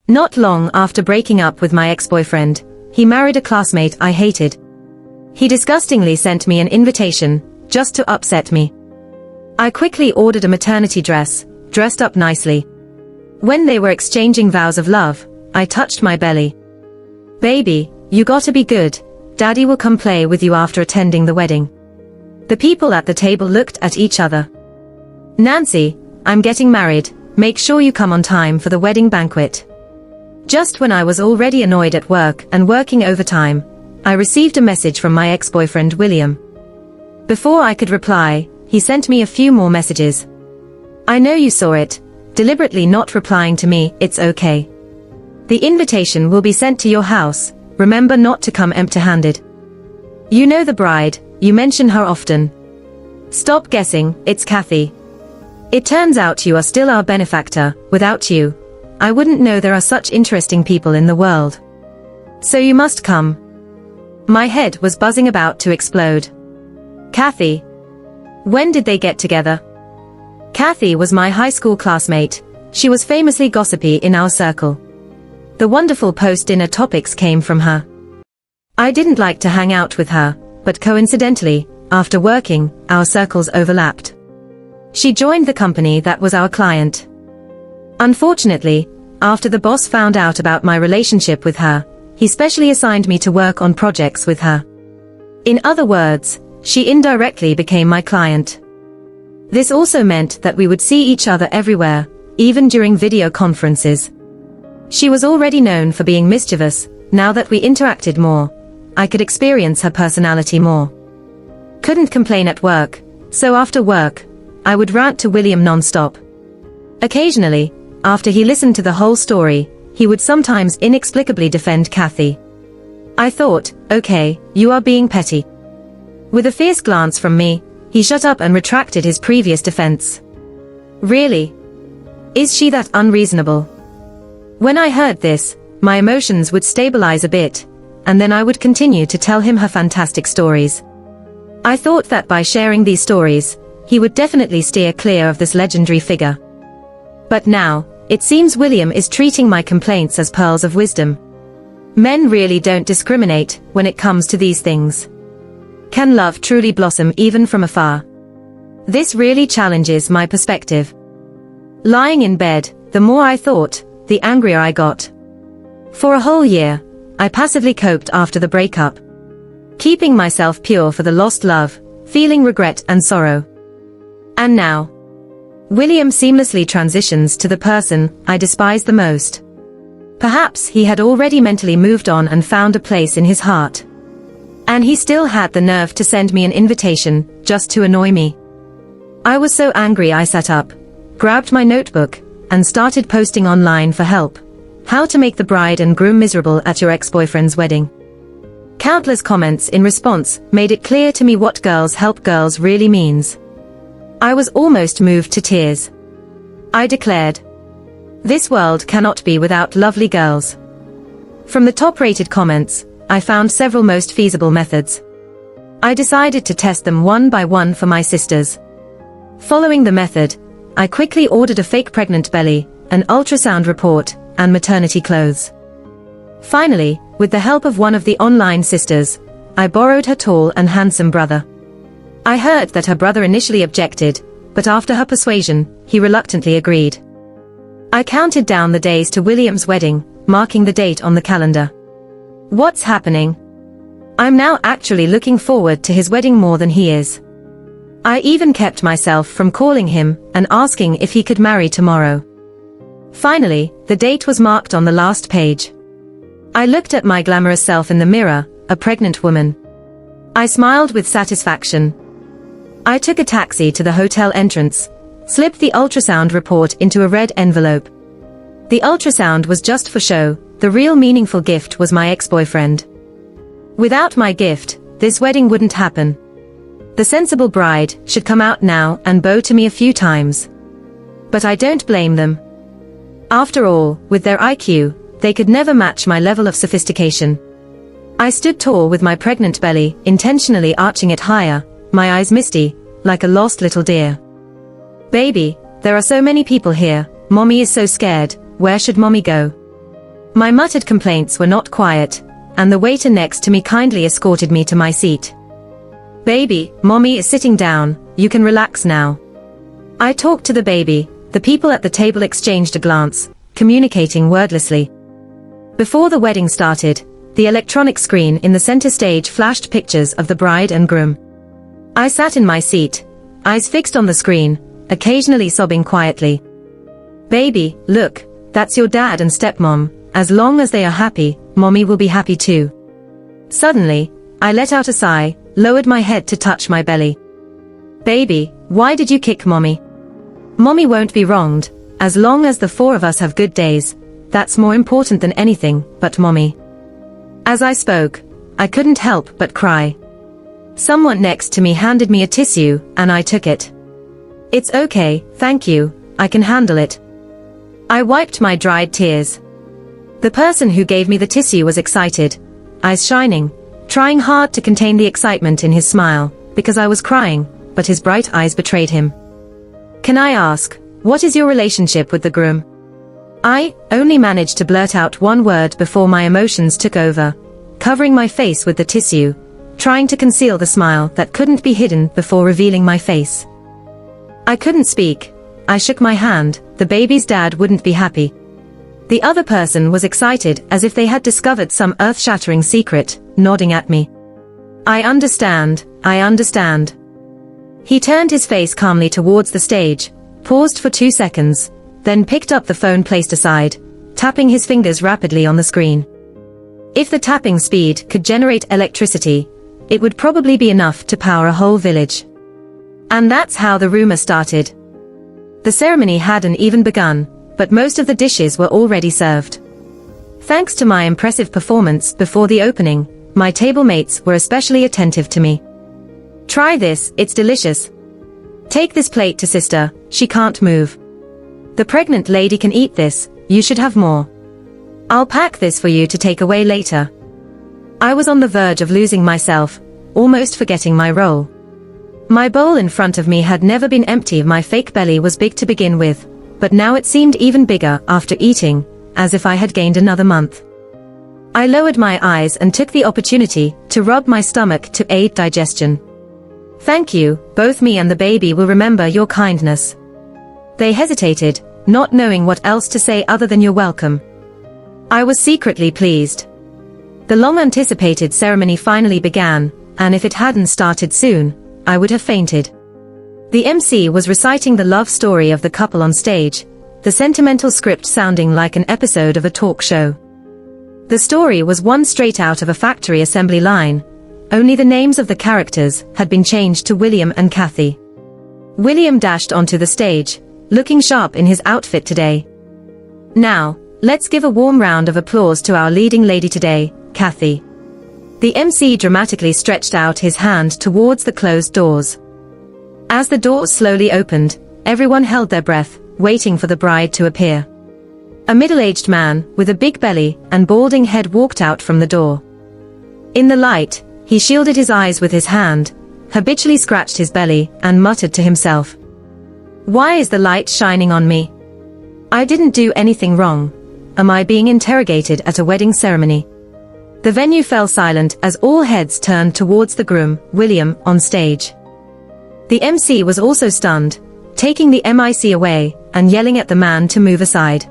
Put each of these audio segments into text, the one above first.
Not long after breaking up with my ex-boyfriend, he married a classmate I hated. He disgustingly sent me an invitation, just to upset me. I quickly ordered a maternity dress, dressed up nicely. When they were exchanging vows of love, I touched my belly. "Baby, you gotta be good, Daddy will come play with you after attending the wedding." The people at the table looked at each other. "Nancy, I'm getting married, make sure you come on time for the wedding banquet." Just when I was already annoyed at work and working overtime, I received a message from my ex-boyfriend William. Before I could reply, he sent me a few more messages. "I know you saw it," deliberately not replying to me, "It's okay. The invitation will be sent to your house, remember not to come empty-handed. You know the bride, you mention her often. Stop guessing, it's Kathy. It turns out you are still our benefactor, without you, I wouldn't know there are such interesting people in the world. So you must come." My head was buzzing about to explode. Kathy. When did they get together? Kathy was my high school classmate. She was famously gossipy in our circle. The wonderful post-dinner topics came from her. I didn't like to hang out with her, but coincidentally, after working, our circles overlapped. She joined the company that was our client. Unfortunately, after the boss found out about my relationship with her, he specially assigned me to work on projects with her. In other words, she indirectly became my client. This also meant that we would see each other everywhere, even during video conferences. She was already known for being mischievous. Now that we interacted more, I could experience her personality more. Couldn't complain at work, so after work, I would rant to William non-stop. Occasionally, after he listened to the whole story, he would sometimes inexplicably defend Kathy. I thought, okay, you are being petty. With a fierce glance from me, he shut up and retracted his previous defense. Really? Is she that unreasonable? When I heard this, my emotions would stabilize a bit, and then I would continue to tell him her fantastic stories. I thought that by sharing these stories, he would definitely steer clear of this legendary figure. But now, it seems William is treating my complaints as pearls of wisdom. Men really don't discriminate when it comes to these things. Can love truly blossom even from afar? This really challenges my perspective. Lying in bed, the more I thought, the angrier I got. For a whole year, I passively coped after the breakup, keeping myself pure for the lost love, feeling regret and sorrow. And now, William seamlessly transitions to the person I despise the most. Perhaps he had already mentally moved on and found a place in his heart. And he still had the nerve to send me an invitation, just to annoy me. I was so angry I sat up, grabbed my notebook, and started posting online for help. How to make the bride and groom miserable at your ex-boyfriend's wedding. Countless comments in response made it clear to me what girls help girls really means. I was almost moved to tears. I declared, "This world cannot be without lovely girls." From the top-rated comments, I found several most feasible methods. I decided to test them one by one for my sisters. Following the method, I quickly ordered a fake pregnant belly, an ultrasound report, and maternity clothes. Finally, with the help of one of the online sisters, I borrowed her tall and handsome brother. I heard that her brother initially objected, but after her persuasion, he reluctantly agreed. I counted down the days to William's wedding, marking the date on the calendar. What's happening? I'm now actually looking forward to his wedding more than he is. I even kept myself from calling him and asking if he could marry tomorrow. Finally, the date was marked on the last page. I looked at my glamorous self in the mirror, a pregnant woman. I smiled with satisfaction. I took a taxi to the hotel entrance, slipped the ultrasound report into a red envelope. The ultrasound was just for show, the real meaningful gift was my ex-boyfriend. Without my gift, this wedding wouldn't happen. The sensible bride should come out now and bow to me a few times. But I don't blame them. After all, with their IQ, they could never match my level of sophistication. I stood tall with my pregnant belly, intentionally arching it higher, my eyes misty, like a lost little deer. "Baby, there are so many people here, Mommy is so scared, where should Mommy go?" My muttered complaints were not quiet, and the waiter next to me kindly escorted me to my seat. "Baby, mommy is sitting down, you can relax now." I talked to the baby. The people at the table exchanged a glance, communicating wordlessly. Before the wedding started, the electronic screen in the center stage flashed pictures of the bride and groom. I sat in my seat, eyes fixed on the screen, occasionally sobbing quietly. "Baby, look, that's your dad and stepmom. As long as they are happy, mommy will be happy too." Suddenly, I let out a sigh, lowered my head to touch my belly. "Baby, why did you kick mommy?" "Mommy won't be wronged, as long as the four of us have good days. That's more important than anything, but mommy." As I spoke, I couldn't help but cry. Someone next to me handed me a tissue, and I took it. "It's okay, thank you, I can handle it." I wiped my dried tears. The person who gave me the tissue was excited, eyes shining, trying hard to contain the excitement in his smile, because I was crying, but his bright eyes betrayed him. "Can I ask, what is your relationship with the groom?" I only managed to blurt out one word before my emotions took over, covering my face with the tissue, trying to conceal the smile that couldn't be hidden before revealing my face. I couldn't speak. I shook my hand. The baby's dad wouldn't be happy. The other person was excited as if they had discovered some earth-shattering secret, nodding at me. I understand. He turned his face calmly towards the stage, paused for 2 seconds, then picked up the phone placed aside, tapping his fingers rapidly on the screen. If the tapping speed could generate electricity, it would probably be enough to power a whole village. And that's how the rumor started. The ceremony hadn't even begun, but most of the dishes were already served. Thanks to my impressive performance before the opening, my table mates were especially attentive to me. "Try this, it's delicious. Take this plate to sister, she can't move. The pregnant lady can eat this, you should have more. I'll pack this for you to take away later." I was on the verge of losing myself, almost forgetting my role. My bowl in front of me had never been empty. My fake belly was big to begin with, but now it seemed even bigger after eating, as if I had gained another month. I lowered my eyes and took the opportunity to rub my stomach to aid digestion. "Thank you, both me and the baby will remember your kindness." They hesitated, not knowing what else to say other than "you're welcome." I was secretly pleased. The long-anticipated ceremony finally began, and if it hadn't started soon, I would have fainted. The MC was reciting the love story of the couple on stage, the sentimental script sounding like an episode of a talk show. The story was one straight out of a factory assembly line, only the names of the characters had been changed to William and Kathy. William dashed onto the stage, looking sharp in his outfit today. "Now, let's give a warm round of applause to our leading lady today, Kathy." The MC dramatically stretched out his hand towards the closed doors. As the doors slowly opened, everyone held their breath, waiting for the bride to appear. A middle-aged man, with a big belly and balding head walked out from the door. In the light, he shielded his eyes with his hand, habitually scratched his belly, and muttered to himself, "Why is the light shining on me? I didn't do anything wrong. Am I being interrogated at a wedding ceremony?" The venue fell silent as all heads turned towards the groom, William, on stage. The MC was also stunned, taking the mic away and yelling at the man to move aside.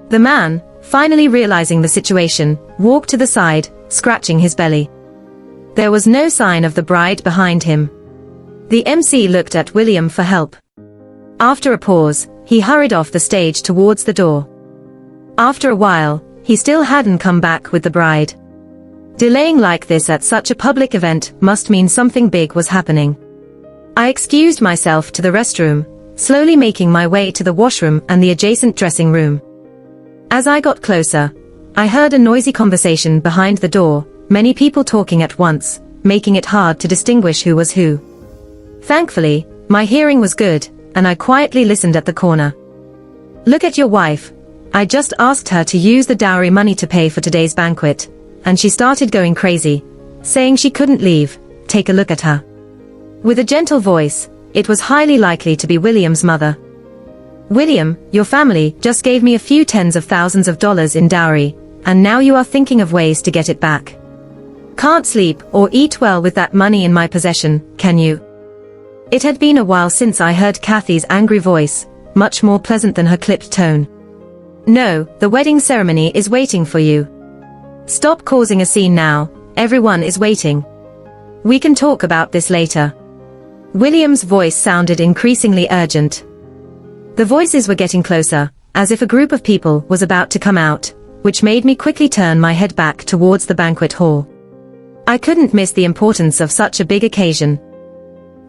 The man, finally realizing the situation, walked to the side, scratching his belly. There was no sign of the bride behind him. The MC looked at William for help. After a pause, he hurried off the stage towards the door. After a while, he still hadn't come back with the bride. Delaying like this at such a public event must mean something big was happening. I excused myself to the restroom, slowly making my way to the washroom and the adjacent dressing room. As I got closer, I heard a noisy conversation behind the door, many people talking at once, making it hard to distinguish who was who. Thankfully, my hearing was good, and I quietly listened at the corner. "Look at your wife. I just asked her to use the dowry money to pay for today's banquet, and she started going crazy, saying she couldn't leave. Take a look at her." With a gentle voice, it was highly likely to be William's mother. "William, your family just gave me a few tens of thousands of dollars in dowry, and now you are thinking of ways to get it back. Can't sleep or eat well with that money in my possession, can you? It had been a while since I heard Kathy's angry voice, much more pleasant than her clipped tone. No, the wedding ceremony is waiting for you. Stop causing a scene now, everyone is waiting. We can talk about this later. William's voice sounded increasingly urgent. The voices were getting closer, as if a group of people was about to come out, which made me quickly turn my head back towards the banquet hall. I couldn't miss the importance of such a big occasion.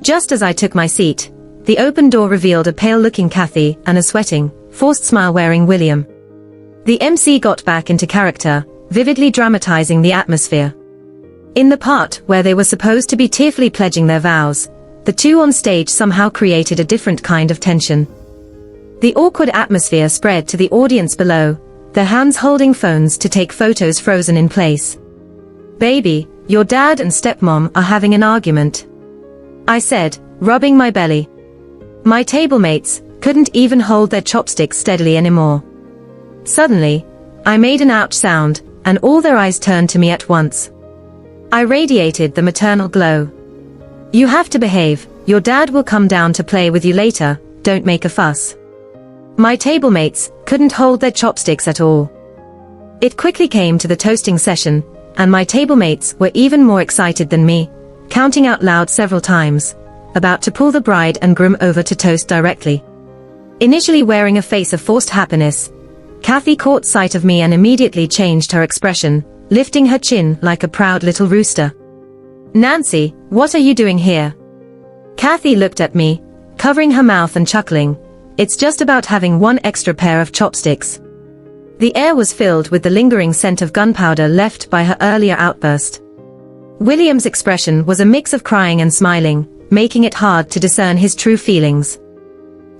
Just as I took my seat, the open door revealed a pale-looking Kathy and a sweating, forced smile-wearing William. The MC got back into character, vividly dramatizing the atmosphere. In the part where they were supposed to be tearfully pledging their vows, the two on stage somehow created a different kind of tension. The awkward atmosphere spread to the audience below, their hands holding phones to take photos frozen in place. "Baby, your dad and stepmom are having an argument," I said, rubbing my belly. My table mates couldn't even hold their chopsticks steadily anymore. Suddenly, I made an ouch sound, and all their eyes turned to me at once. I radiated the maternal glow. "You have to behave, your dad will come down to play with you later, don't make a fuss." My table mates couldn't hold their chopsticks at all. It quickly came to the toasting session, and my table mates were even more excited than me, counting out loud several times, about to pull the bride and groom over to toast directly. Initially wearing a face of forced happiness, Kathy caught sight of me and immediately changed her expression, lifting her chin like a proud little rooster. "Nancy, what are you doing here?" Kathy looked at me, covering her mouth and chuckling. "It's just about having one extra pair of chopsticks." The air was filled with the lingering scent of gunpowder left by her earlier outburst. William's expression was a mix of crying and smiling, making it hard to discern his true feelings.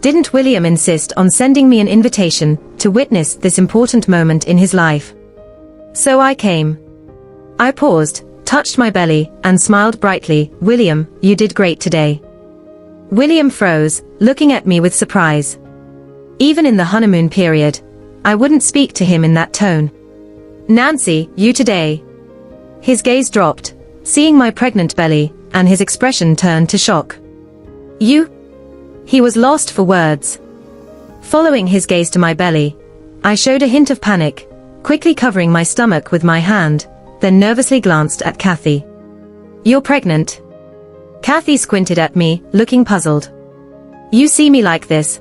Didn't William insist on sending me an invitation to witness this important moment in his life? So I came. I paused, touched my belly, and smiled brightly. "William, you did great today." William froze, looking at me with surprise. Even in the honeymoon period, I wouldn't speak to him in that tone. "Nancy, you today." His gaze dropped, seeing my pregnant belly, and his expression turned to shock. "You?" He was lost for words. Following his gaze to my belly, I showed a hint of panic, quickly covering my stomach with my hand, then nervously glanced at Kathy. "You're pregnant?" Kathy squinted at me, looking puzzled. "You see me like this?"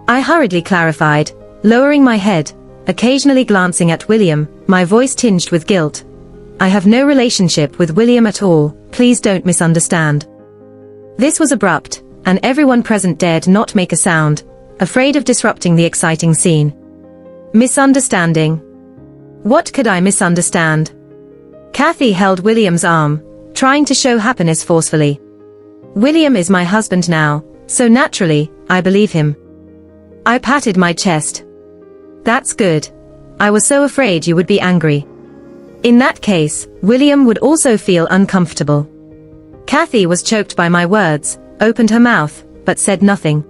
I hurriedly clarified, lowering my head, occasionally glancing at William, my voice tinged with guilt. "I have no relationship with William at all, please don't misunderstand." This was abrupt, and everyone present dared not make a sound, afraid of disrupting the exciting scene. Misunderstanding? What could I misunderstand? Kathy held William's arm, trying to show happiness forcefully. "William is my husband now, so naturally, I believe him." I patted my chest. "That's good. I was so afraid you would be angry. In that case, William would also feel uncomfortable." Kathy was choked by my words, opened her mouth, but said nothing.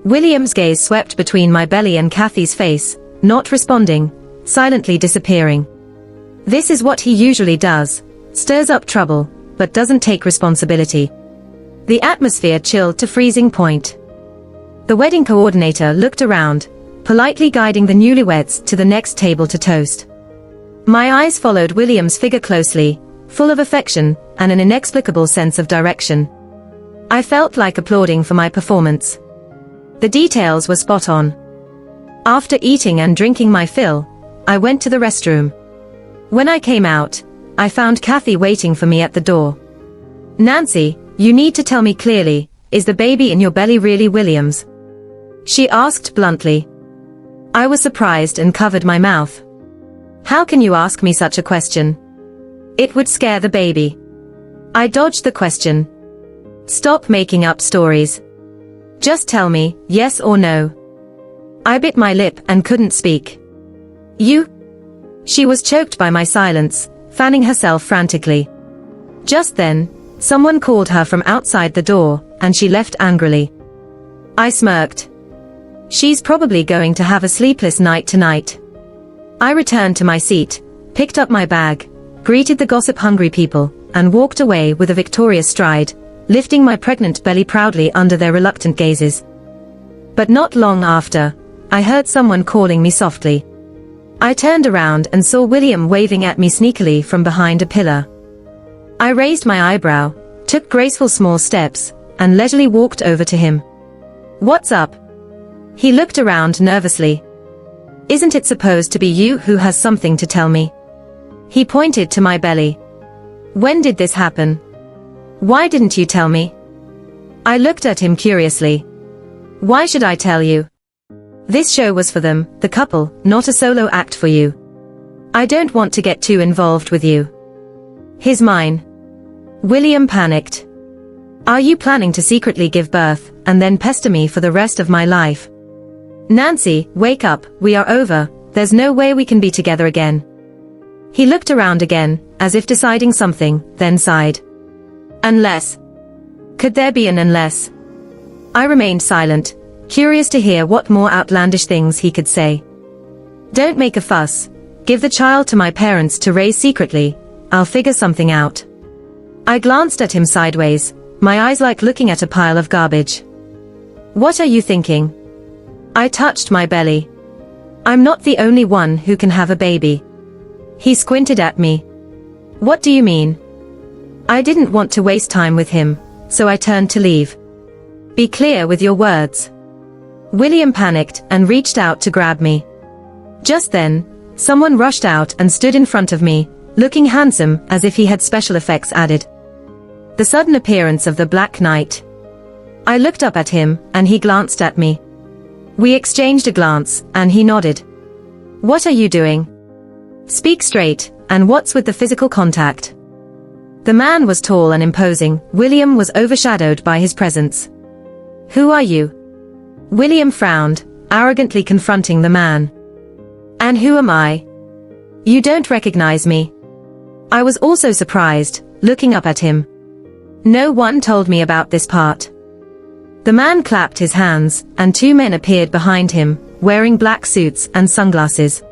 William's gaze swept between my belly and Kathy's face, not responding, silently disappearing. This is what he usually does, stirs up trouble, but doesn't take responsibility. The atmosphere chilled to freezing point. The wedding coordinator looked around, politely guiding the newlyweds to the next table to toast. My eyes followed William's figure closely, full of affection and an inexplicable sense of direction. I felt like applauding for my performance. The details were spot on. After eating and drinking my fill, I went to the restroom. When I came out, I found Kathy waiting for me at the door. "Nancy, you need to tell me clearly, is the baby in your belly really William's?" she asked bluntly. I was surprised and covered my mouth. "How can you ask me such a question? It would scare the baby." I dodged the question. "Stop making up stories. Just tell me, yes or no." I bit my lip and couldn't speak. "You?" She was choked by my silence, fanning herself frantically. Just then, someone called her from outside the door, and she left angrily. I smirked. She's probably going to have a sleepless night tonight. I returned to my seat, picked up my bag, greeted the gossip-hungry people, and walked away with a victorious stride, lifting my pregnant belly proudly under their reluctant gazes. But not long after, I heard someone calling me softly. I turned around and saw William waving at me sneakily from behind a pillar. I raised my eyebrow, took graceful small steps, and leisurely walked over to him. "What's up?" He looked around nervously. "Isn't it supposed to be you who has something to tell me?" He pointed to my belly. "When did this happen? Why didn't you tell me?" I looked at him curiously. "Why should I tell you? This show was for them, the couple, not a solo act for you. I don't want to get too involved with you." "He's mine." William panicked. "Are you planning to secretly give birth, and then pester me for the rest of my life?" "Nancy, wake up, we are over, there's no way we can be together again." He looked around again, as if deciding something, then sighed. "Unless. Could there be an unless?" I remained silent, curious to hear what more outlandish things he could say. "Don't make a fuss. Give the child to my parents to raise secretly. I'll figure something out." I glanced at him sideways, my eyes like looking at a pile of garbage. "What are you thinking?" I touched my belly. "I'm not the only one who can have a baby." He squinted at me. "What do you mean?" I didn't want to waste time with him, so I turned to leave. "Be clear with your words." William panicked and reached out to grab me. Just then, someone rushed out and stood in front of me, looking handsome as if he had special effects added. The sudden appearance of the Black Knight. I looked up at him, and he glanced at me. We exchanged a glance, and he nodded. "What are you doing? Speak straight, and what's with the physical contact?" The man was tall and imposing. William was overshadowed by his presence. "Who are you?" William frowned, arrogantly confronting the man. "And who am I? You don't recognize me?" I was also surprised, looking up at him. "No one told me about this part." The man clapped his hands, and two men appeared behind him, wearing black suits and sunglasses.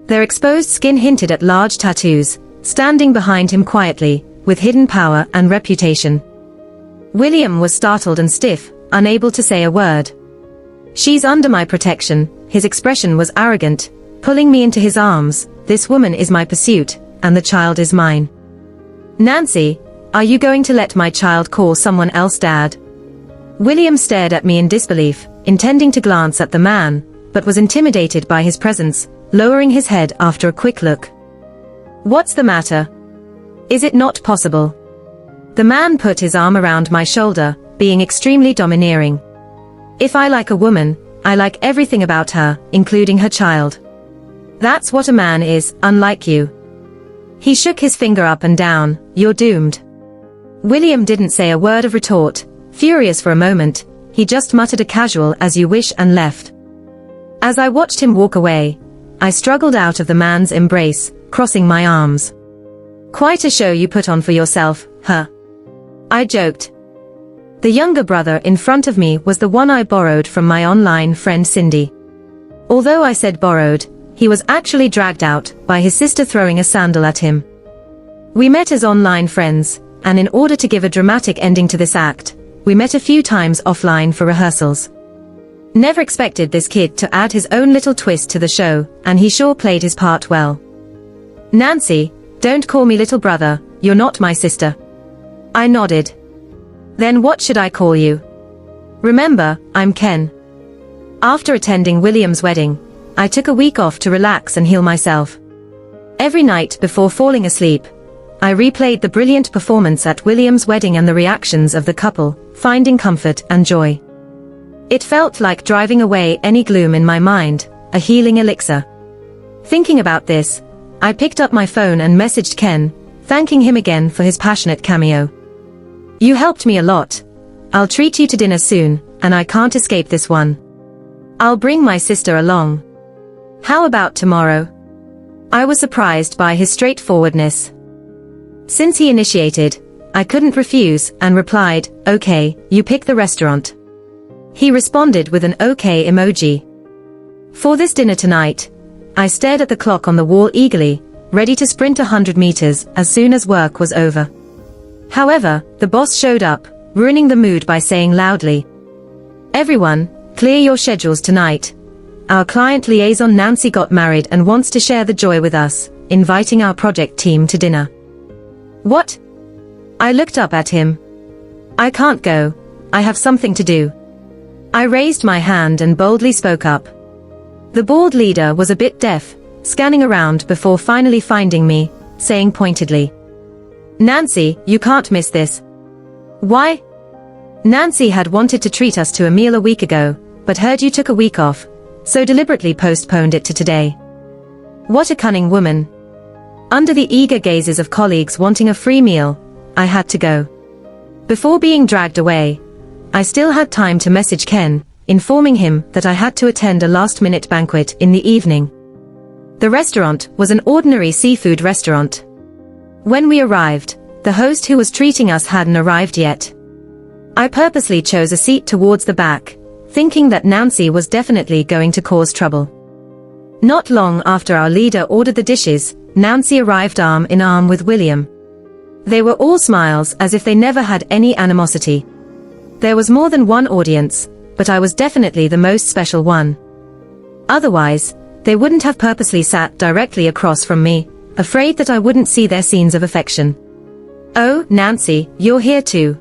Their exposed skin hinted at large tattoos, standing behind him quietly, with hidden power and reputation. William was startled and stiff, unable to say a word. "She's under my protection," his expression was arrogant, pulling me into his arms. "This woman is my pursuit, and the child is mine." "Nancy, are you going to let my child call someone else dad?" William stared at me in disbelief, intending to glance at the man, but was intimidated by his presence, lowering his head after a quick look. "What's the matter? Is it not possible?" The man put his arm around my shoulder, being extremely domineering. "If I like a woman, I like everything about her, including her child. That's what a man is, unlike you." He shook his finger up and down. "You're doomed." William didn't say a word of retort. Furious for a moment, he just muttered a casual "as you wish" and left. As I watched him walk away, I struggled out of the man's embrace, crossing my arms. "Quite a show you put on for yourself, huh?" I joked. The younger brother in front of me was the one I borrowed from my online friend Cindy. Although I said borrowed, he was actually dragged out by his sister throwing a sandal at him. We met as online friends, and in order to give a dramatic ending to this act, we met a few times offline for rehearsals. Never expected this kid to add his own little twist to the show, and he sure played his part well. "Nancy, don't call me little brother, you're not my sister." I nodded. "Then what should I call you?" "Remember, I'm Ken." After attending William's wedding, I took a week off to relax and heal myself. Every night before falling asleep, I replayed the brilliant performance at William's wedding and the reactions of the couple, finding comfort and joy. It felt like driving away any gloom in my mind, a healing elixir. Thinking about this, I picked up my phone and messaged Ken, thanking him again for his passionate cameo. "You helped me a lot. I'll treat you to dinner soon, and I can't escape this one. I'll bring my sister along. How about tomorrow?" I was surprised by his straightforwardness. Since he initiated, I couldn't refuse and replied, "Okay, you pick the restaurant." He responded with an okay emoji. For this dinner tonight, I stared at the clock on the wall eagerly, ready to sprint 100 meters as soon as work was over. However, the boss showed up, ruining the mood by saying loudly, "Everyone, clear your schedules tonight. Our client liaison Nancy got married and wants to share the joy with us, inviting our project team to dinner." What? I looked up at him. "I can't go. I have something to do." I raised my hand and boldly spoke up. The board leader was a bit deaf, scanning around before finally finding me, saying pointedly, "Nancy, you can't miss this." "Why?" "Nancy had wanted to treat us to a meal a week ago, but heard you took a week off, so deliberately postponed it to today." What a cunning woman. Under the eager gazes of colleagues wanting a free meal, I had to go. Before being dragged away, I still had time to message Ken, informing him that I had to attend a last-minute banquet in the evening. The restaurant was an ordinary seafood restaurant. When we arrived, the host who was treating us hadn't arrived yet. I purposely chose a seat towards the back, thinking that Nancy was definitely going to cause trouble. Not long after our leader ordered the dishes, Nancy arrived arm in arm with William. They were all smiles as if they never had any animosity. There was more than one audience, but I was definitely the most special one. Otherwise, they wouldn't have purposely sat directly across from me, afraid that I wouldn't see their scenes of affection. "Oh, Nancy, you're here too."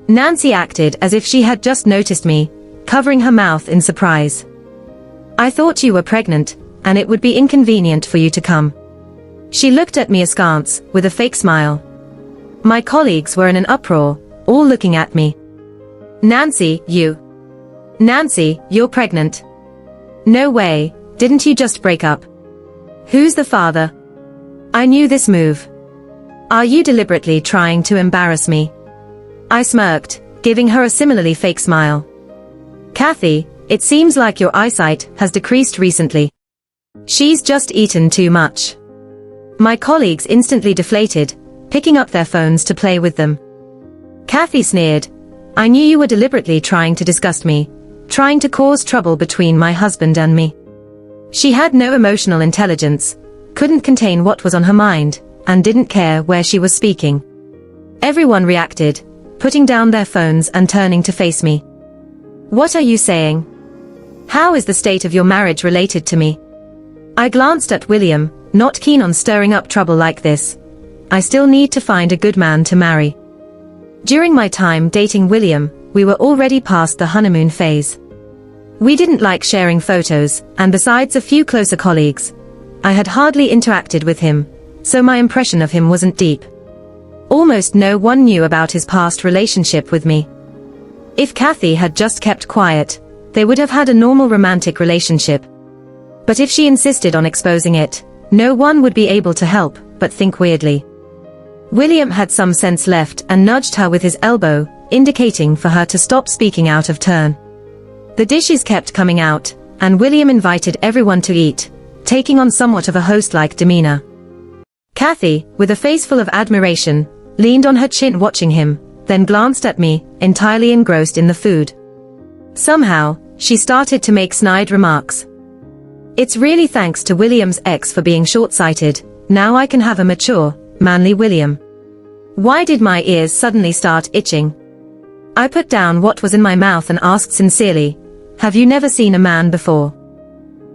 Nancy acted as if she had just noticed me, covering her mouth in surprise. "I thought you were pregnant, and it would be inconvenient for you to come." She looked at me askance, with a fake smile. My colleagues were in an uproar, all looking at me. Nancy, you're pregnant." "No way, didn't you just break up?" "Who's the father?" I knew this move. "Are you deliberately trying to embarrass me?" I smirked, giving her a similarly fake smile. "Kathy, it seems like your eyesight has decreased recently. She's just eaten too much." My colleagues instantly deflated, picking up their phones to play with them. Kathy sneered, "I knew you were deliberately trying to disgust me, trying to cause trouble between my husband and me." She had no emotional intelligence, couldn't contain what was on her mind, and didn't care where she was speaking. Everyone reacted, putting down their phones and turning to face me. "What are you saying? How is the state of your marriage related to me?" I glanced at William, not keen on stirring up trouble like this. I still need to find a good man to marry. During my time dating William, we were already past the honeymoon phase. We didn't like sharing photos, and besides a few closer colleagues, I had hardly interacted with him, so my impression of him wasn't deep. Almost no one knew about his past relationship with me. If Kathy had just kept quiet, they would have had a normal romantic relationship. But if she insisted on exposing it, no one would be able to help but think weirdly. William had some sense left and nudged her with his elbow, indicating for her to stop speaking out of turn. The dishes kept coming out, and William invited everyone to eat, taking on somewhat of a host-like demeanor. Kathy, with a face full of admiration, leaned on her chin watching him, then glanced at me, entirely engrossed in the food. Somehow, she started to make snide remarks. "It's really thanks to William's ex for being short-sighted, now I can have a mature, manly William." Why did my ears suddenly start itching? I put down what was in my mouth and asked sincerely, "Have you never seen a man before?"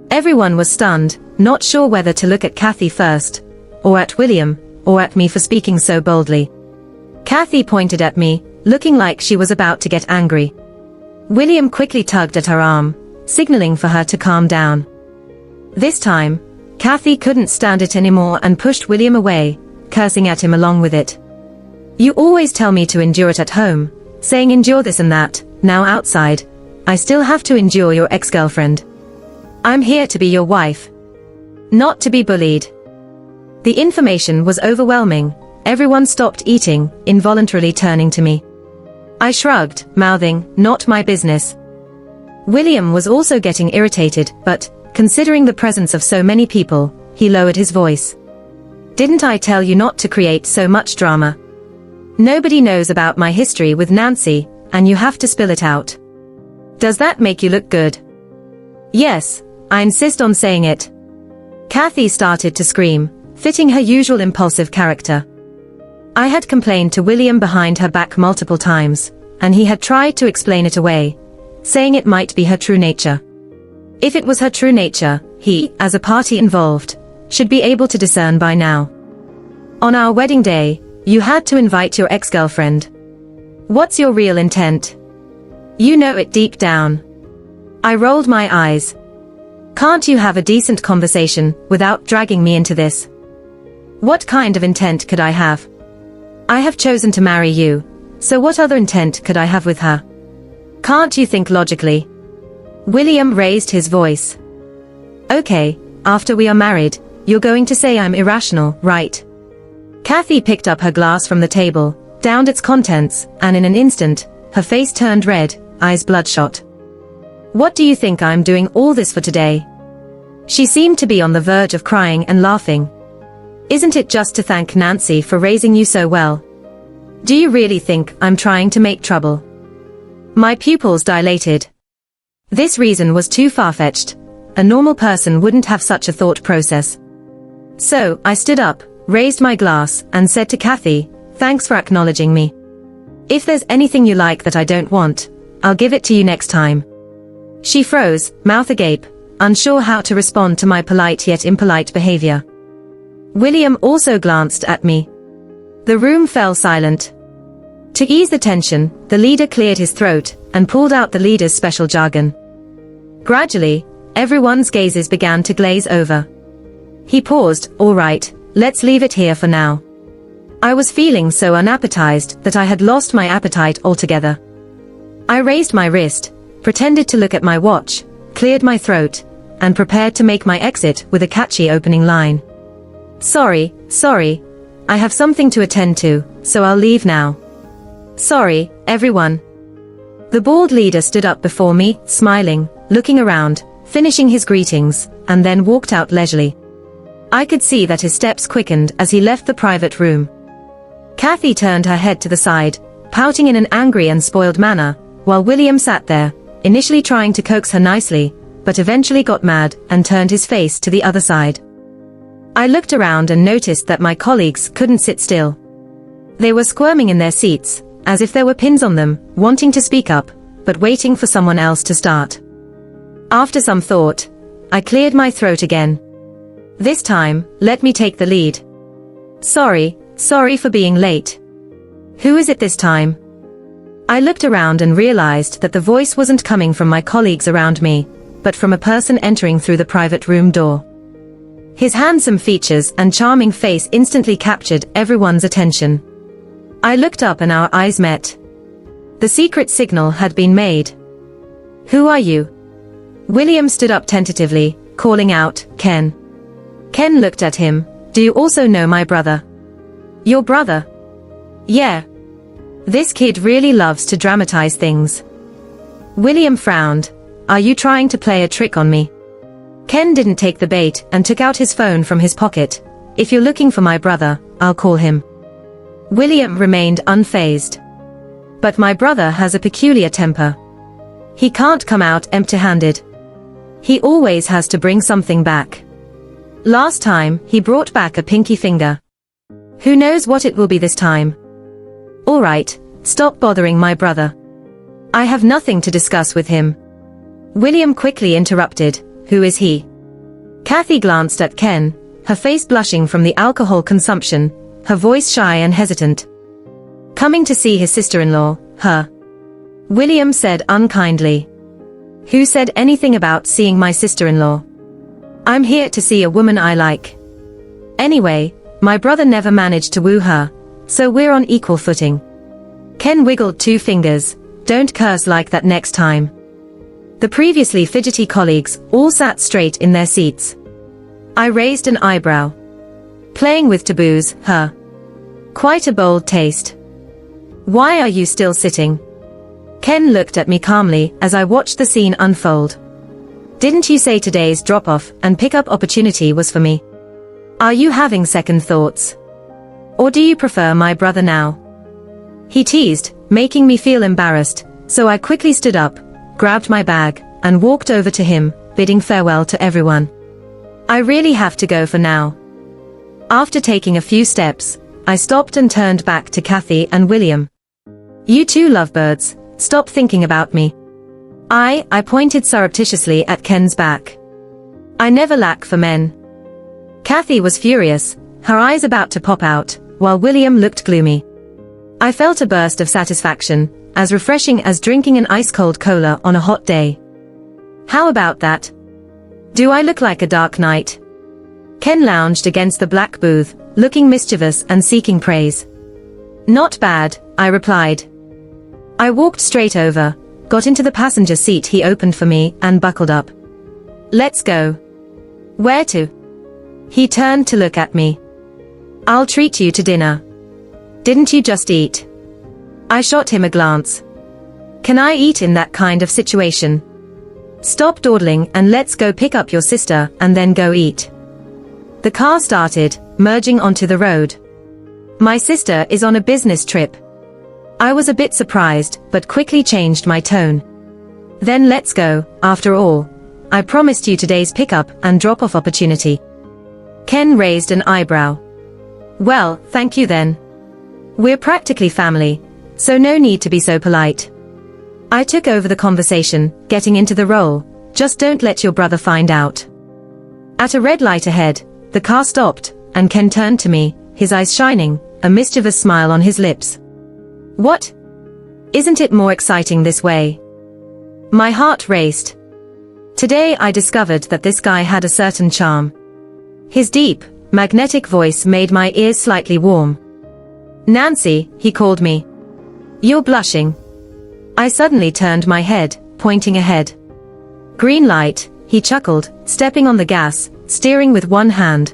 Everyone was stunned, not sure whether to look at Kathy first, or at William, or at me for speaking so boldly. Kathy pointed at me, looking like she was about to get angry. William quickly tugged at her arm, signaling for her to calm down. This time, Kathy couldn't stand it anymore and pushed William away, cursing at him along with it. "You always tell me to endure it at home, saying endure this and that, now outside, I still have to endure your ex-girlfriend. I'm here to be your wife, not to be bullied." The information was overwhelming. Everyone stopped eating, involuntarily turning to me. I shrugged, mouthing, "Not my business." William was also getting irritated, but, considering the presence of so many people, he lowered his voice. "Didn't I tell you not to create so much drama? Nobody knows about my history with Nancy, and you have to spill it out. Does that make you look good?" "Yes, I insist on saying it." Kathy started to scream, fitting her usual impulsive character. I had complained to William behind her back multiple times, and he had tried to explain it away, saying it might be her true nature. If it was her true nature, he, as a party involved, should be able to discern by now. On our wedding day, you had to invite your ex-girlfriend. What's your real intent? You know it deep down. I rolled my eyes. Can't you have a decent conversation without dragging me into this? What kind of intent could I have? I have chosen to marry you, so what other intent could I have with her? Can't you think logically? William raised his voice. Okay, after we are married, you're going to say I'm irrational, right? Kathy picked up her glass from the table, downed its contents, and in an instant, her face turned red, eyes bloodshot. What do you think I'm doing all this for today? She seemed to be on the verge of crying and laughing. Isn't it just to thank Nancy for raising you so well? Do you really think I'm trying to make trouble? My pupils dilated. This reason was too far-fetched. A normal person wouldn't have such a thought process. So, I stood up, raised my glass, and said to Kathy, thanks for acknowledging me. If there's anything you like that I don't want, I'll give it to you next time. She froze, mouth agape, unsure how to respond to my polite yet impolite behavior. William also glanced at me. The room fell silent. To ease the tension, the leader cleared his throat and pulled out the leader's special jargon. Gradually, everyone's gazes began to glaze over. He paused, all right, let's leave it here for now. I was feeling so unappetized that I had lost my appetite altogether. I raised my wrist, pretended to look at my watch, cleared my throat, and prepared to make my exit with a catchy opening line. Sorry, I have something to attend to, so I'll leave now. Sorry, everyone. The board leader stood up before me, smiling, looking around, finishing his greetings, and then walked out leisurely. I could see that his steps quickened as he left the private room. Kathy turned her head to the side, pouting in an angry and spoiled manner, while William sat there, initially trying to coax her nicely, but eventually got mad and turned his face to the other side. I looked around and noticed that my colleagues couldn't sit still. They were squirming in their seats, as if there were pins on them, wanting to speak up, but waiting for someone else to start. After some thought, I cleared my throat again. This time, let me take the lead. Sorry for being late. Who is it this time? I looked around and realized that the voice wasn't coming from my colleagues around me, but from a person entering through the private room door. His handsome features and charming face instantly captured everyone's attention. I looked up and our eyes met. The secret signal had been made. Who are you? William stood up tentatively, calling out, Ken. Ken looked at him. Do you also know my brother? Your brother? Yeah. This kid really loves to dramatize things. William frowned. Are you trying to play a trick on me? Ken didn't take the bait and took out his phone from his pocket. If you're looking for my brother, I'll call him. William remained unfazed. But my brother has a peculiar temper. He can't come out empty-handed. He always has to bring something back. Last time, he brought back a pinky finger. Who knows what it will be this time? All right, stop bothering my brother. I have nothing to discuss with him. William quickly interrupted. Who is he? Kathy glanced at Ken, her face blushing from the alcohol consumption, her voice shy and hesitant. Coming to see his sister-in-law, her. William said unkindly. Who said anything about seeing my sister-in-law? I'm here to see a woman I like. Anyway, my brother never managed to woo her, so we're on equal footing. Ken wiggled 2 fingers. Don't curse like that next time. The previously fidgety colleagues all sat straight in their seats. I raised an eyebrow. Playing with taboos, huh? Quite a bold taste. Why are you still sitting? Ken looked at me calmly as I watched the scene unfold. Didn't you say today's drop-off and pick-up opportunity was for me? Are you having second thoughts? Or do you prefer my brother now? He teased, making me feel embarrassed, so I quickly stood up, grabbed my bag, and walked over to him, bidding farewell to everyone. I really have to go for now. After taking a few steps, I stopped and turned back to Kathy and William. You two lovebirds, stop thinking about me. I pointed surreptitiously at Ken's back. I never lack for men. Kathy was furious, her eyes about to pop out, while William looked gloomy. I felt a burst of satisfaction, as refreshing as drinking an ice-cold cola on a hot day. How about that? Do I look like a dark knight? Ken lounged against the black booth, looking mischievous and seeking praise. Not bad, I replied. I walked straight over, got into the passenger seat he opened for me, and buckled up. Let's go. Where to? He turned to look at me. I'll treat you to dinner. Didn't you just eat? I shot him a glance. Can I eat in that kind of situation? Stop dawdling and let's go pick up your sister and then go eat. The car started, merging onto the road. My sister is on a business trip. I was a bit surprised, but quickly changed my tone. Then let's go, after all. I promised you today's pickup and drop-off opportunity. Ken raised an eyebrow. Well, thank you then. We're practically family, so no need to be so polite. I took over the conversation, getting into the role. Just don't let your brother find out. At a red light ahead, the car stopped, and Ken turned to me, his eyes shining, a mischievous smile on his lips. What? Isn't it more exciting this way? My heart raced. Today I discovered that this guy had a certain charm. His deep, magnetic voice made my ears slightly warm. Nancy, he called me. You're blushing. I suddenly turned my head, pointing ahead. Green light, he chuckled, stepping on the gas, steering with one hand.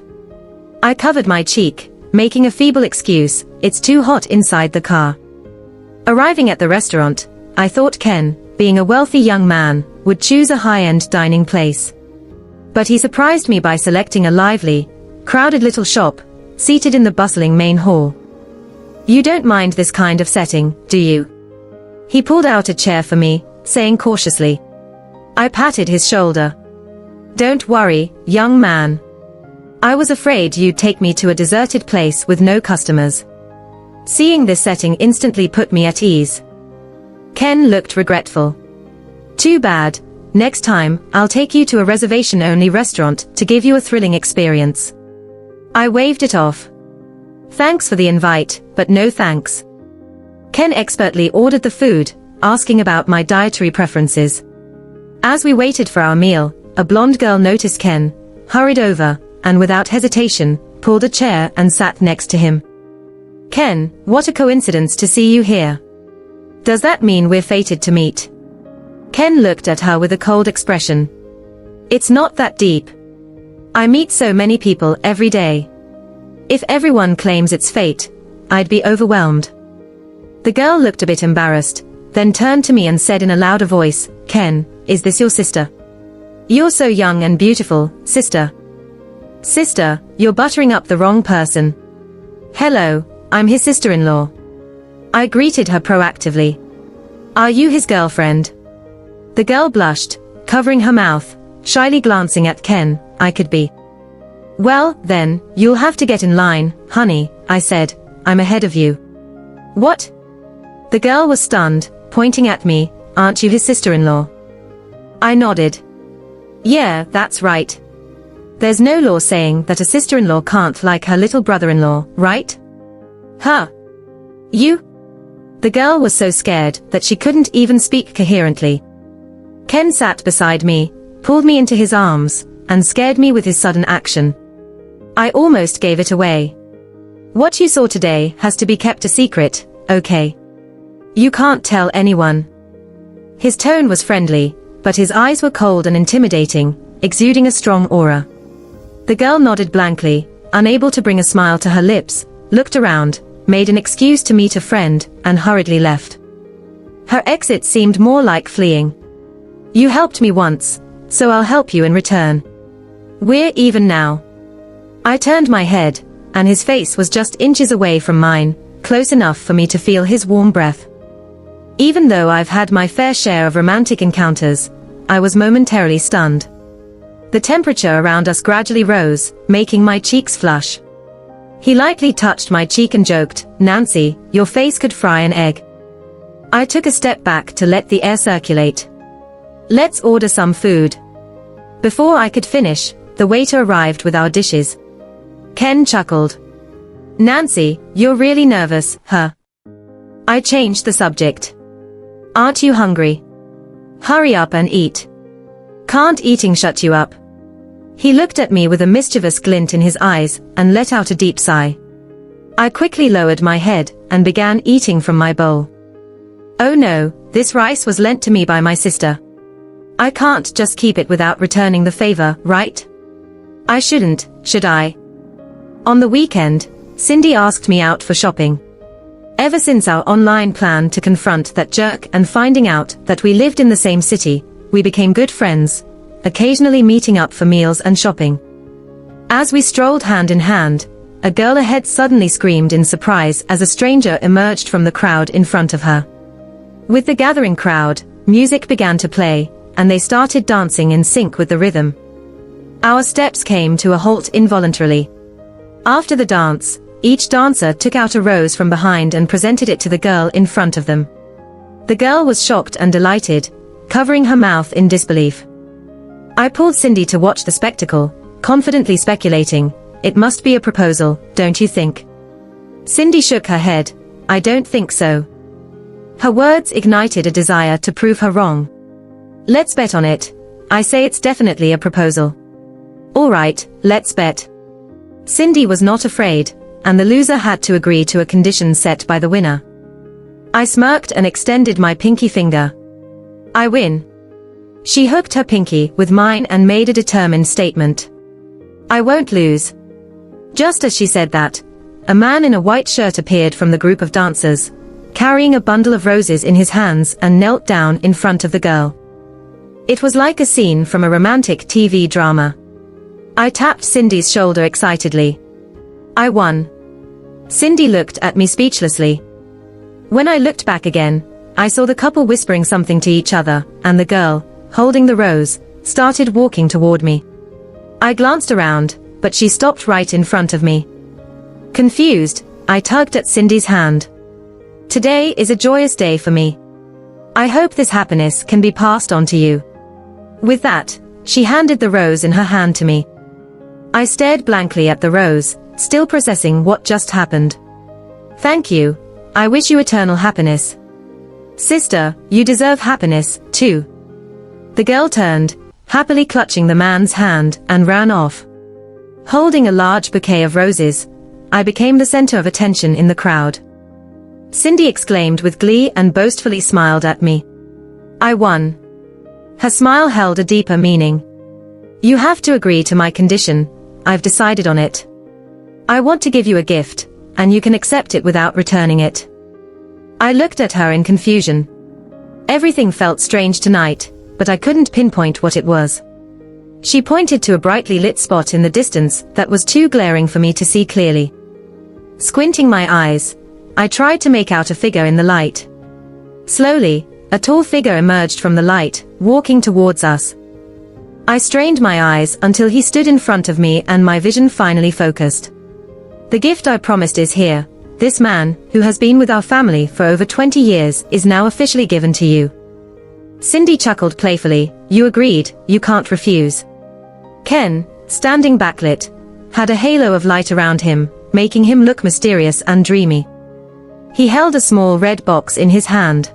I covered my cheek, making a feeble excuse, it's too hot inside the car. Arriving at the restaurant, I thought Ken, being a wealthy young man, would choose a high-end dining place. But he surprised me by selecting a lively, crowded little shop, seated in the bustling main hall. You don't mind this kind of setting, do you? He pulled out a chair for me, saying cautiously. I patted his shoulder. Don't worry, young man. I was afraid you'd take me to a deserted place with no customers. Seeing this setting instantly put me at ease. Ken looked regretful. Too bad, next time, I'll take you to a reservation-only restaurant to give you a thrilling experience. I waved it off. Thanks for the invite, but no thanks. Ken expertly ordered the food, asking about my dietary preferences. As we waited for our meal, a blonde girl noticed Ken, hurried over, and without hesitation, pulled a chair and sat next to him. Ken, what a coincidence to see you here. Does that mean we're fated to meet? Ken looked at her with a cold expression. It's not that deep. I meet so many people every day. If everyone claims it's fate, I'd be overwhelmed. The girl looked a bit embarrassed, then turned to me and said in a louder voice, Ken, is this your sister? You're so young and beautiful, sister. Sister, you're buttering up the wrong person. Hello, I'm his sister-in-law. I greeted her proactively. Are you his girlfriend? The girl blushed, covering her mouth, shyly glancing at Ken. I could be. Well, then, you'll have to get in line, honey, I said. I'm ahead of you. What? The girl was stunned, pointing at me. Aren't you his sister-in-law? I nodded. Yeah, that's right. There's no law saying that a sister-in-law can't like her little brother-in-law, right? Huh? You? The girl was so scared that she couldn't even speak coherently. Ken sat beside me, pulled me into his arms, and scared me with his sudden action. I almost gave it away. What you saw today has to be kept a secret, okay? You can't tell anyone. His tone was friendly, but his eyes were cold and intimidating, exuding a strong aura. The girl nodded blankly, unable to bring a smile to her lips, looked around, made an excuse to meet a friend, and hurriedly left. Her exit seemed more like fleeing. You helped me once, so I'll help you in return. We're even now. I turned my head, and his face was just inches away from mine, close enough for me to feel his warm breath. Even though I've had my fair share of romantic encounters, I was momentarily stunned. The temperature around us gradually rose, making my cheeks flush. He lightly touched my cheek and joked, "Nancy, your face could fry an egg." I took a step back to let the air circulate. "Let's order some food." Before I could finish, the waiter arrived with our dishes. Ken chuckled. "Nancy, you're really nervous, huh?" I changed the subject. "Aren't you hungry? Hurry up and eat. Can't eating shut you up?" He looked at me with a mischievous glint in his eyes and let out a deep sigh. I quickly lowered my head and began eating from my bowl. Oh no, this rice was lent to me by my sister. I can't just keep it without returning the favor, right? I shouldn't, should I? On the weekend, Cindy asked me out for shopping. Ever since our online plan to confront that jerk and finding out that we lived in the same city, we became good friends, occasionally meeting up for meals and shopping. As we strolled hand in hand, a girl ahead suddenly screamed in surprise as a stranger emerged from the crowd in front of her. With the gathering crowd, music began to play, and they started dancing in sync with the rhythm. Our steps came to a halt involuntarily. After the dance, each dancer took out a rose from behind and presented it to the girl in front of them. The girl was shocked and delighted, covering her mouth in disbelief. I pulled Cindy to watch the spectacle, confidently speculating, "It must be a proposal, don't you think?" Cindy shook her head. "I don't think so." Her words ignited a desire to prove her wrong. "Let's bet on it. I say it's definitely a proposal." "All right, let's bet." Cindy was not afraid, and the loser had to agree to a condition set by the winner. I smirked and extended my pinky finger. "I win." She hooked her pinky with mine and made a determined statement. "I won't lose." Just as she said that, a man in a white shirt appeared from the group of dancers, carrying a bundle of roses in his hands and knelt down in front of the girl. It was like a scene from a romantic TV drama. I tapped Cindy's shoulder excitedly. "I won." Cindy looked at me speechlessly. When I looked back again, I saw the couple whispering something to each other, and the girl, holding the rose, started walking toward me. I glanced around, but she stopped right in front of me. Confused, I tugged at Cindy's hand. "Today is a joyous day for me. I hope this happiness can be passed on to you." With that, she handed the rose in her hand to me. I stared blankly at the rose, still processing what just happened. "Thank you. I wish you eternal happiness." "Sister, you deserve happiness, too." The girl turned, happily clutching the man's hand, and ran off. Holding a large bouquet of roses, I became the center of attention in the crowd. Cindy exclaimed with glee and boastfully smiled at me. "I won." Her smile held a deeper meaning. "You have to agree to my condition. I've decided on it. I want to give you a gift, and you can accept it without returning it." I looked at her in confusion. Everything felt strange tonight, but I couldn't pinpoint what it was. She pointed to a brightly lit spot in the distance that was too glaring for me to see clearly. Squinting my eyes, I tried to make out a figure in the light. Slowly, a tall figure emerged from the light, walking towards us. I strained my eyes until he stood in front of me and my vision finally focused. "The gift I promised is here. This man, who has been with our family for over 20 years, is now officially given to you." Cindy chuckled playfully. "You agreed, you can't refuse." Ken, standing backlit, had a halo of light around him, making him look mysterious and dreamy. He held a small red box in his hand.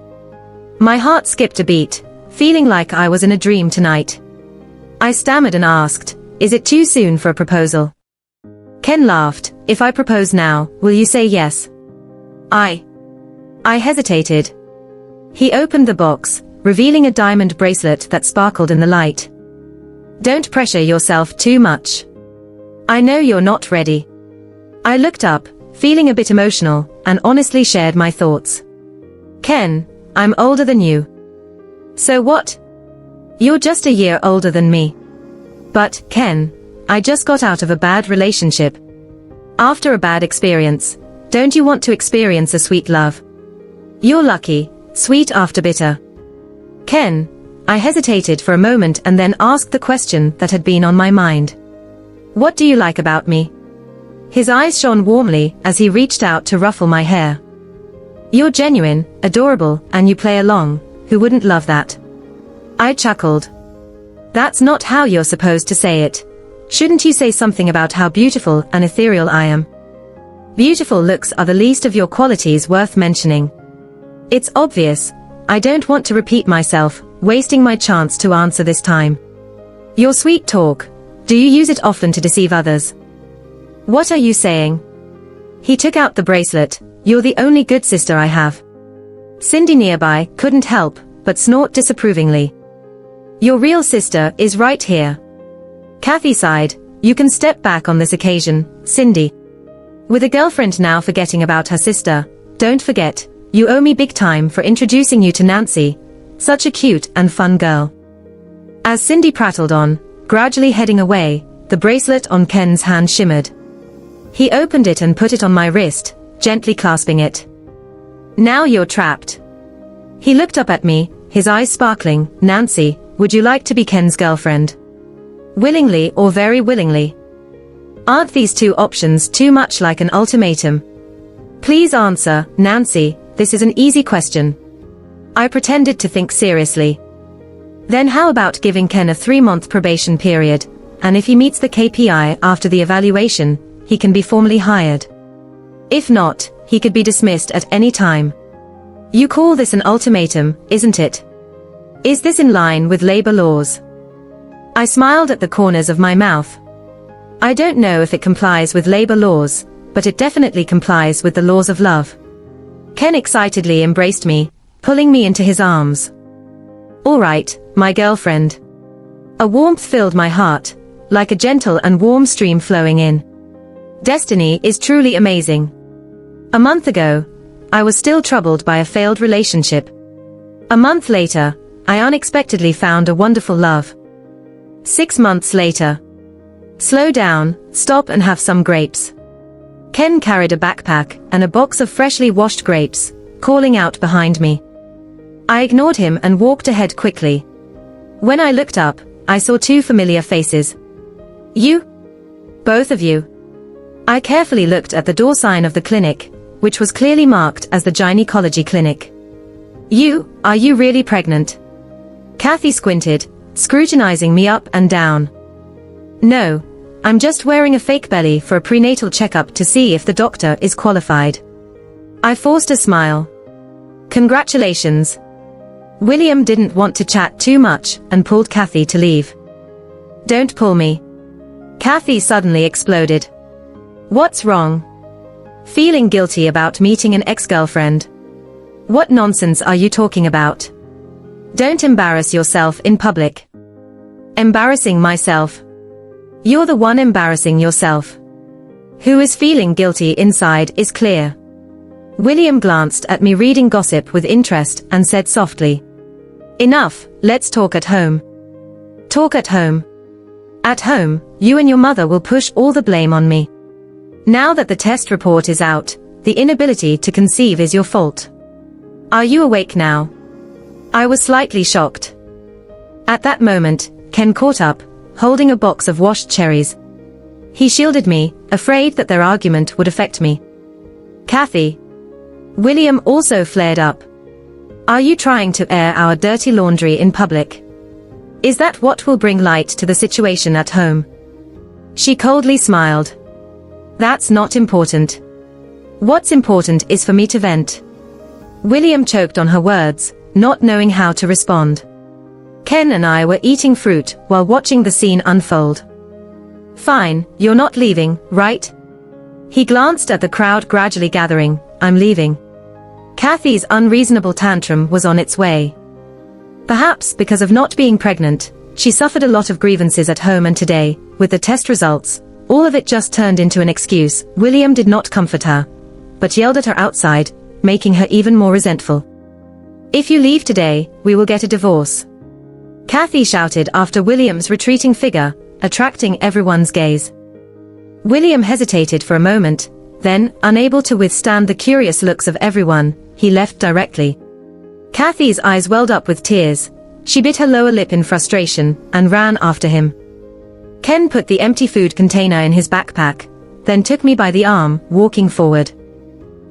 My heart skipped a beat, feeling like I was in a dream tonight. I stammered and asked, "Is it too soon for a proposal?" Ken laughed. "If I propose now, will you say yes?" I hesitated. He opened the box, revealing a diamond bracelet that sparkled in the light. "Don't pressure yourself too much. I know you're not ready." I looked up, feeling a bit emotional, and honestly shared my thoughts. "Ken, I'm older than you." "So what? You're just a year older than me." "But, Ken, I just got out of a bad relationship. After a bad experience, don't you want to experience a sweet love? You're lucky, sweet after bitter." "Ken, I hesitated for a moment and then asked the question that had been on my mind. What do you like about me? His eyes shone warmly as he reached out to ruffle my hair. You're genuine, adorable, and you play along. Who wouldn't love that? I chuckled. That's not how you're supposed to say it. Shouldn't you say something about how beautiful and ethereal I am? Beautiful looks are the least of your qualities worth mentioning. It's obvious. I don't want to repeat myself, wasting my chance to answer this time. Your sweet talk. Do you use it often to deceive others? What are you saying? He took out the bracelet. You're the only good sister I have. Cindy nearby couldn't help but snort disapprovingly. Your real sister is right here. Kathy sighed. You can step back on this occasion, Cindy. With a girlfriend now forgetting about her sister, don't forget, you owe me big time for introducing you to Nancy. Such a cute and fun girl. As Cindy prattled on, gradually heading away, the bracelet on Ken's hand shimmered. He opened it and put it on my wrist, gently clasping it. Now you're trapped. He looked up at me, his eyes sparkling. Nancy, would you like to be Ken's girlfriend? Willingly or very willingly? Aren't these two options too much like an ultimatum? Please answer, Nancy, this is an easy question. I pretended to think seriously. Then how about giving Ken a 3-month probation period, and if he meets the KPI after the evaluation, he can be formally hired. If not, he could be dismissed at any time. You call this an ultimatum, isn't it? Is this in line with labor laws? I smiled at the corners of my mouth. I don't know if it complies with labor laws, but it definitely complies with the laws of love. Ken excitedly embraced me, pulling me into his arms. All right, my girlfriend. A warmth filled my heart, like a gentle and warm stream flowing in. Destiny is truly amazing. A month ago, I was still troubled by a failed relationship. A month later, I unexpectedly found a wonderful love. 6 months later. Slow down, stop and have some grapes. Ken carried a backpack and a box of freshly washed grapes, calling out behind me. I ignored him and walked ahead quickly. When I looked up, I saw 2 familiar faces. You? Both of you. I carefully looked at the door sign of the clinic, which was clearly marked as the gynecology clinic. Are you really pregnant? Kathy squinted, scrutinizing me up and down. No, I'm just wearing a fake belly for a prenatal checkup to see if the doctor is qualified. I forced a smile. Congratulations. William didn't want to chat too much and pulled Kathy to leave. Don't pull me. Kathy suddenly exploded. What's wrong? Feeling guilty about meeting an ex-girlfriend? What nonsense are you talking about? Don't embarrass yourself in public. Embarrassing myself? You're the one embarrassing yourself. Who is feeling guilty inside is clear. William glanced at me reading gossip with interest and said softly. Enough, let's talk at home. Talk at home. At home, you and your mother will push all the blame on me. Now that the test report is out, the inability to conceive is your fault. Are you awake now? I was slightly shocked. At that moment, Ken caught up, holding a box of washed cherries. He shielded me, afraid that their argument would affect me. Kathy. William also flared up. Are you trying to air our dirty laundry in public? Is that what will bring light to the situation at home? She coldly smiled. That's not important. What's important is for me to vent. William choked on her words, not knowing how to respond. Ken and I were eating fruit while watching the scene unfold. Fine, you're not leaving, right? He glanced at the crowd gradually gathering. I'm leaving. Kathy's unreasonable tantrum was on its way. Perhaps because of not being pregnant, she suffered a lot of grievances at home, and today, with the test results, all of it just turned into an excuse. William did not comfort her, but yelled at her outside, making her even more resentful. If you leave today, we will get a divorce. Kathy shouted after William's retreating figure, attracting everyone's gaze. William hesitated for a moment, then, unable to withstand the curious looks of everyone, he left directly. Kathy's eyes welled up with tears, She bit her lower lip in frustration and ran after him. Ken put the empty food container in his backpack, then took me by the arm, walking forward.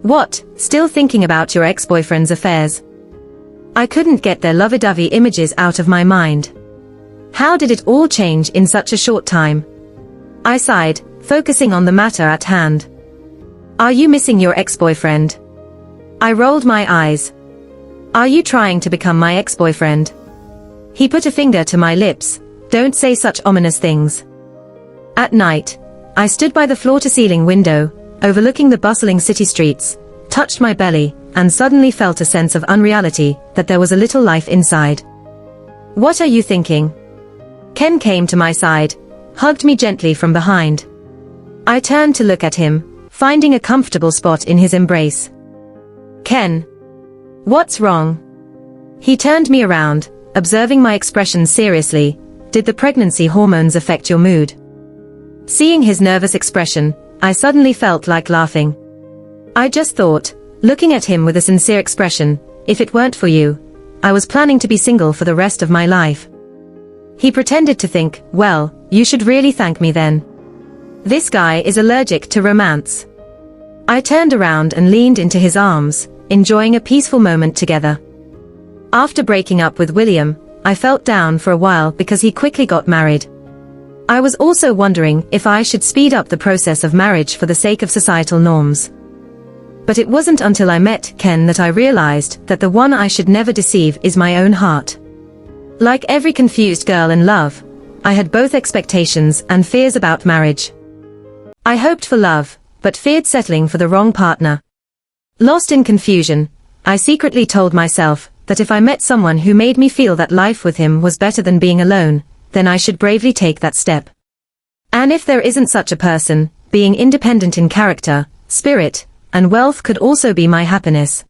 What, still thinking about your ex-boyfriend's affairs? I couldn't get their lovey-dovey images out of my mind. How did it all change in such a short time? I sighed, focusing on the matter at hand. Are you missing your ex-boyfriend? I rolled my eyes. Are you trying to become my ex-boyfriend? He put a finger to my lips. Don't say such ominous things. At night, I stood by the floor-to-ceiling window, overlooking the bustling city streets, touched my belly, and suddenly felt a sense of unreality, that there was a little life inside. What are you thinking? Ken came to my side, hugged me gently from behind. I turned to look at him, finding a comfortable spot in his embrace. Ken. What's wrong? He turned me around, observing my expression seriously. Did the pregnancy hormones affect your mood? Seeing his nervous expression, I suddenly felt like laughing. I just thought, looking at him with a sincere expression, if it weren't for you, I was planning to be single for the rest of my life. He pretended to think, well, you should really thank me then. This guy is allergic to romance. I turned around and leaned into his arms, enjoying a peaceful moment together. After breaking up with William, I felt down for a while because he quickly got married. I was also wondering if I should speed up the process of marriage for the sake of societal norms. But it wasn't until I met Ken that I realized that the one I should never deceive is my own heart. Like every confused girl in love, I had both expectations and fears about marriage. I hoped for love, but feared settling for the wrong partner. Lost in confusion, I secretly told myself that if I met someone who made me feel that life with him was better than being alone, then I should bravely take that step. And if there isn't such a person, being independent in character, spirit, and wealth could also be my happiness.